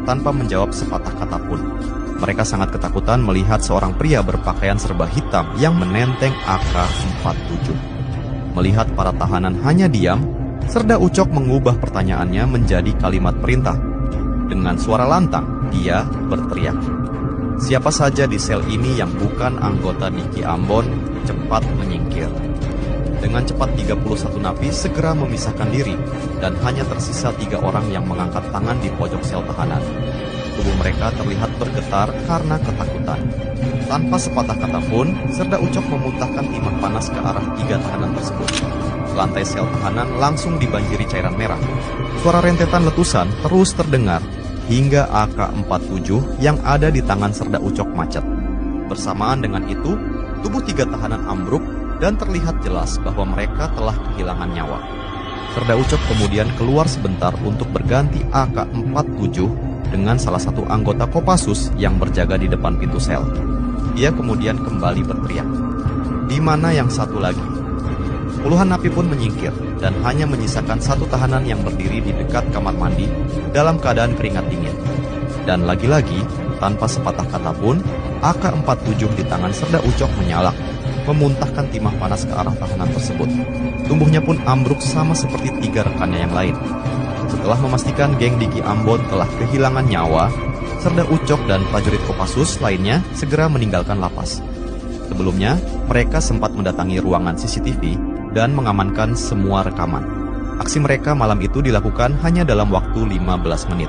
tanpa menjawab sepatah kata pun. Mereka sangat ketakutan melihat seorang pria berpakaian serba hitam yang menenteng AK-47. Melihat para tahanan hanya diam, Serda Ucok mengubah pertanyaannya menjadi kalimat perintah. Dengan suara lantang, dia berteriak, "Siapa saja di sel ini yang bukan anggota Diki Ambon, cepat menyingkir." Dengan cepat 31 napi segera memisahkan diri, dan hanya tersisa 3 orang yang mengangkat tangan di pojok sel tahanan. Tubuh mereka terlihat bergetar karena ketakutan. Tanpa sepatah kata pun, Serda Ucok memuntahkan timah panas ke arah 3 tahanan tersebut. Lantai sel tahanan langsung dibanjiri cairan merah. Suara rentetan letusan terus terdengar, hingga AK-47 yang ada di tangan Serda Ucok macet. Bersamaan dengan itu, tubuh 3 tahanan ambruk dan terlihat jelas bahwa mereka telah kehilangan nyawa. Serda Ucok kemudian keluar sebentar untuk berganti AK-47 dengan salah satu anggota Kopassus yang berjaga di depan pintu sel. Dia kemudian kembali berteriak, "Di mana yang satu lagi?" Puluhan napi pun menyingkir dan hanya menyisakan 1 tahanan yang berdiri di dekat kamar mandi dalam keadaan keringat dingin. Dan lagi-lagi, tanpa sepatah kata pun, AK-47 di tangan Serda Ucok menyala, memuntahkan timah panas ke arah tahanan tersebut. Tubuhnya pun ambruk sama seperti 3 rekannya yang lain. Setelah memastikan geng Diki Ambon telah kehilangan nyawa, Serda Ucok dan prajurit Kopassus lainnya segera meninggalkan lapas. Sebelumnya, mereka sempat mendatangi ruangan CCTV dan mengamankan semua rekaman. Aksi mereka malam itu dilakukan hanya dalam waktu 15 menit,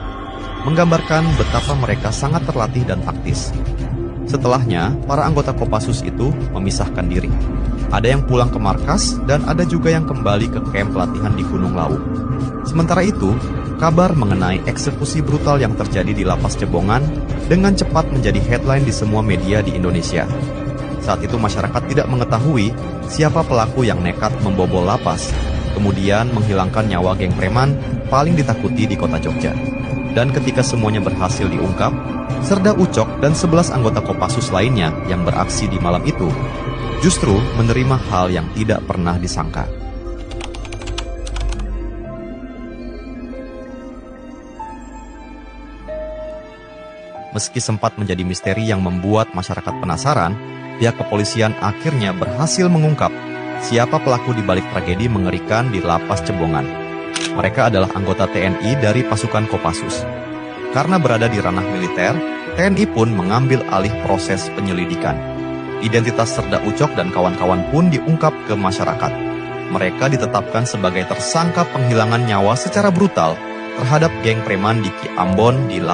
menggambarkan betapa mereka sangat terlatih dan taktis. Setelahnya, para anggota Kopassus itu memisahkan diri. Ada yang pulang ke markas dan ada juga yang kembali ke kamp pelatihan di Gunung Lawu. Sementara itu, kabar mengenai eksekusi brutal yang terjadi di lapas Cebongan dengan cepat menjadi headline di semua media di Indonesia. Saat itu masyarakat tidak mengetahui siapa pelaku yang nekat membobol lapas, kemudian menghilangkan nyawa geng preman paling ditakuti di kota Jogja. Dan ketika semuanya berhasil diungkap, Serda Ucok dan 11 anggota Kopassus lainnya yang beraksi di malam itu justru menerima hal yang tidak pernah disangka. Meski sempat menjadi misteri yang membuat masyarakat penasaran, pihak kepolisian akhirnya berhasil mengungkap siapa pelaku di balik tragedi mengerikan di lapas Cebongan. Mereka adalah anggota TNI dari pasukan Kopassus. Karena berada di ranah militer, TNI pun mengambil alih proses penyelidikan. Identitas Serda Ucok dan kawan-kawan pun diungkap ke masyarakat. Mereka ditetapkan sebagai tersangka penghilangan nyawa secara brutal terhadap geng preman Diki Ambon di lapas